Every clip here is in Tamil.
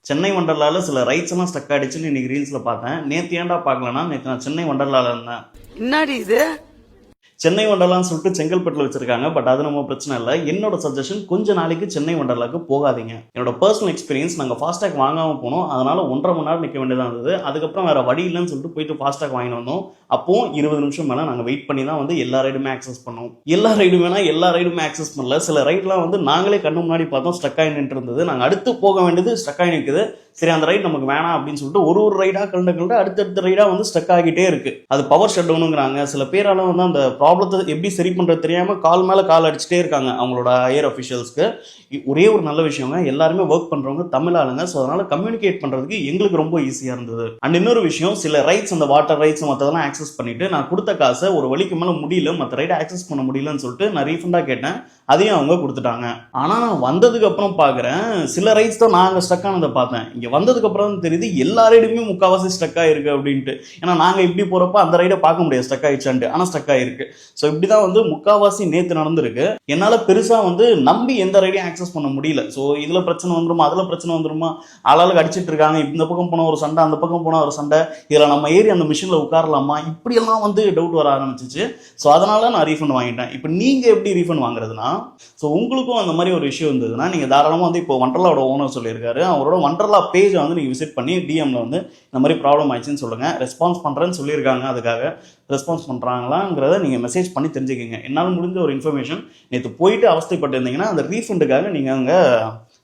சென்னை வண்டர்லால சில ரைட்ஸ் எல்லாம் ஸ்டக் ஆயிடுச்சுன்னு இன்னைக்கு ரீல்ஸ்ல பார்த்தேன். நேத்து ஏன்டா பார்க்கலன்னா, நேத்து நான் சென்னை வண்டர்லால இருந்தேன். என்னடி இது? சென்னை வண்டர்லான்னு சொல்லிட்டு செங்கல்பட்டுல வச்சிருக்காங்க. பட் அது நம்ம பிரச்சனை இல்லை. என்னோட சஜஷன், கொஞ்ச நாளைக்கு சென்னை வண்டர்லாக்கு போகாதீங்க. என்னோட பர்சனல் எக்ஸ்பீரியன்ஸ், நாங்கள் ஃபாஸ்டாக் வாங்காம போனோம். அதனால 1.5 மணி நேரம் நிற்க வேண்டியதாக இருந்தது. அதுக்கப்புறம் வேற வழி இல்லைன்னு சொல்லிட்டு போயிட்டு ஃபாஸ்டாக் வாங்கிட்டு வந்தோம். அப்போ 20 நிமிஷம் மேலே நாங்கள் வெயிட் பண்ணி தான் வந்து எல்லா ரைடுமே ஆக்சஸ் பண்ணோம். எல்லா ரைடுமே ஆக்சஸ் பண்ணல. சில ரைட்லாம் வந்து நாங்களே கண்ணு முன்னாடி பார்த்தோம் ஸ்டக் ஆகி நின்று இருந்தது. நாங்கள் அடுத்து போக வேண்டியது ஸ்டக் ஆகி நிற்குது. சரி, அந்த ரைட் நமக்கு வேணாம் அப்படின்னு சொல்லிட்டு ஒரு ரைடாக கலந்து அடுத்தடுத்த ரைடாக வந்து ஸ்டக் ஆகிட்டே இருக்கு. அது பவர் ஷட் டவுனுங்கிறாங்க. சில பேரால வந்து அந்த ப்ராப்ளத்தை எப்படி சரி பண்ணுறது தெரியாமல் கால் மேலே கால் அடிச்சுட்டே இருக்காங்க அவங்களோட ஹையர் அஃபிஷியல்ஸ்க்கு. ஒரே ஒரு நல்ல விஷயங்க, எல்லாருமே ஒர்க் பண்ணுறவங்க தமிழ் ஆளுங்க. ஸோ அதனால கம்யூனிகேட் பண்ணுறதுக்கு எங்களுக்கு ரொம்ப ஈஸியாக இருந்தது. அண்ட் இன்னொரு விஷயம், சில ரைட்ஸ், அந்த வாட்டர் ரைட்ஸ் மற்றதெல்லாம் ஆக்சஸ் பண்ணிட்டு நான் கொடுத்த காசை ஒரு வழிக்கு மேலே முடியல, மற்ற ரைடை ஆக்சஸ் பண்ண முடியலன்னு சொல்லிட்டு நான் ரீஃபண்டாக கேட்டேன். அதையும் அவங்க கொடுத்துட்டாங்க. ஆனால் நான் வந்ததுக்கு அப்புறம் பார்க்குறேன், சில ரைட்ஸ் தான் நாங்கள் ஸ்டக் ஆனதை பார்த்தேன். இங்கே வந்ததுக்கு அப்புறம் தெரியுது எல்லா ரைடுமே முக்கால்வாசி ஸ்டக் ஆயிருக்கு அப்படின்ட்டு. ஏன்னா நாங்கள் இப்படி போகிறப்ப அந்த ரைடை பார்க்க முடியாது ஸ்டக் ஆயிடுச்சான்ட்டு, ஆனால் ஸ்டக் ஆயிருக்கு. ஸோ இப்படி தான் வந்து முக்கால்வாசி நேற்று நடந்திருக்கு. என்னால் பெருசாக வந்து நம்பி எந்த ரைடையும் ஆக்சஸ் பண்ண முடியல. ஸோ இதில் பிரச்சனை வந்துருமா, அதில் பிரச்சனை வந்துருமா, ஆளாளுக்கு அடிச்சிட்டு இருக்காங்க. இந்த பக்கம் போனால் ஒரு சண்டை, அந்த பக்கம் போனால் ஒரு சண்டை, இதில் நம்ம ஏறி அந்த மிஷினில் உட்காரலாமா, இப்படியெல்லாம் வந்து டவுட் வர ஆரம்பிச்சிச்சு. ஸோ அதனால நான் ரீஃபண்ட் வாங்கிட்டேன். இப்போ நீங்கள் எப்படி ரீஃபண்ட் வாங்குறதுனா, ஸோ உங்களுக்கும் அந்த மாதிரி ஒரு இஷ்யூ இருந்ததுன்னா நீங்கள் தாராளமாக வந்து இப்போ வண்டர்லாவோட ஓனர் சொல்லியிருக்காரு, அவரோட வண்டர்லா பேஜை வந்து நீங்கள் விசிட் பண்ணி டிஎம்ல வந்து இந்த மாதிரி ப்ராப்ளம் ஆயிடுச்சுன்னு சொல்லுங்கள். ரெஸ்பான்ஸ் பண்ணுறேன்னு சொல்லியிருக்காங்க. அதுக்காக ரெஸ்பான்ஸ் பண்ணுறாங்களாங்கிறத நீங்கள் மெசேஜ் பண்ணி தெரிஞ்சுக்கிங்க. என்னால் முடிஞ்ச ஒரு இன்ஃபர்மேஷன், நேற்று போயிட்டு அவஸ்தைப்பட்டு இருந்தீங்கன்னா அந்த ரீஃபண்டுக்காக நீங்கள் அங்கே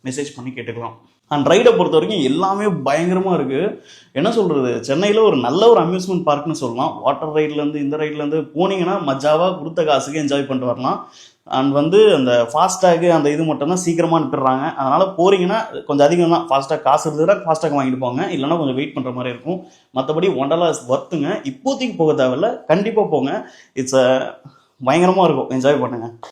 மெசேஜ் பண்ணி கேட்டுக்கலாம். அண்ட் ரைடை பொறுத்த வரைக்கும் எல்லாமே பயங்கரமாக இருக்குது. என்ன சொல்கிறது, சென்னையில் ஒரு நல்ல ஒரு அம்யூஸ்மெண்ட் பார்க்னு சொல்லலாம். வாட்டர் ரைட்லேருந்து இந்த ரைட்லேருந்து போனீங்கன்னா மஜாவாக கொடுத்த காசுக்கு என்ஜாய் பண்ணிட்டு வரலாம். அண்ட் வந்து அந்த ஃபாஸ்டாக் அந்த இது மட்டும் தான் சீக்கிரமாக அனுப்பிடுறாங்க. அதனால் போகிறீங்கன்னா கொஞ்சம் அதிகம் தான். ஃபாஸ்டாக் காசு இருந்ததுன்னா ஃபாஸ்டாக் வாங்கிட்டு போங்க, இல்லைனா கொஞ்சம் வெயிட் பண்ணுற மாதிரி இருக்கும். மற்றபடி ஒண்டர்லா ஒர்த்துங்க. இப்போதைக்கு போக தேவையில்ல, கண்டிப்பாக போங்க. இட்ஸ் பயங்கரமாக இருக்கும், என்ஜாய் பண்ணுங்கள்.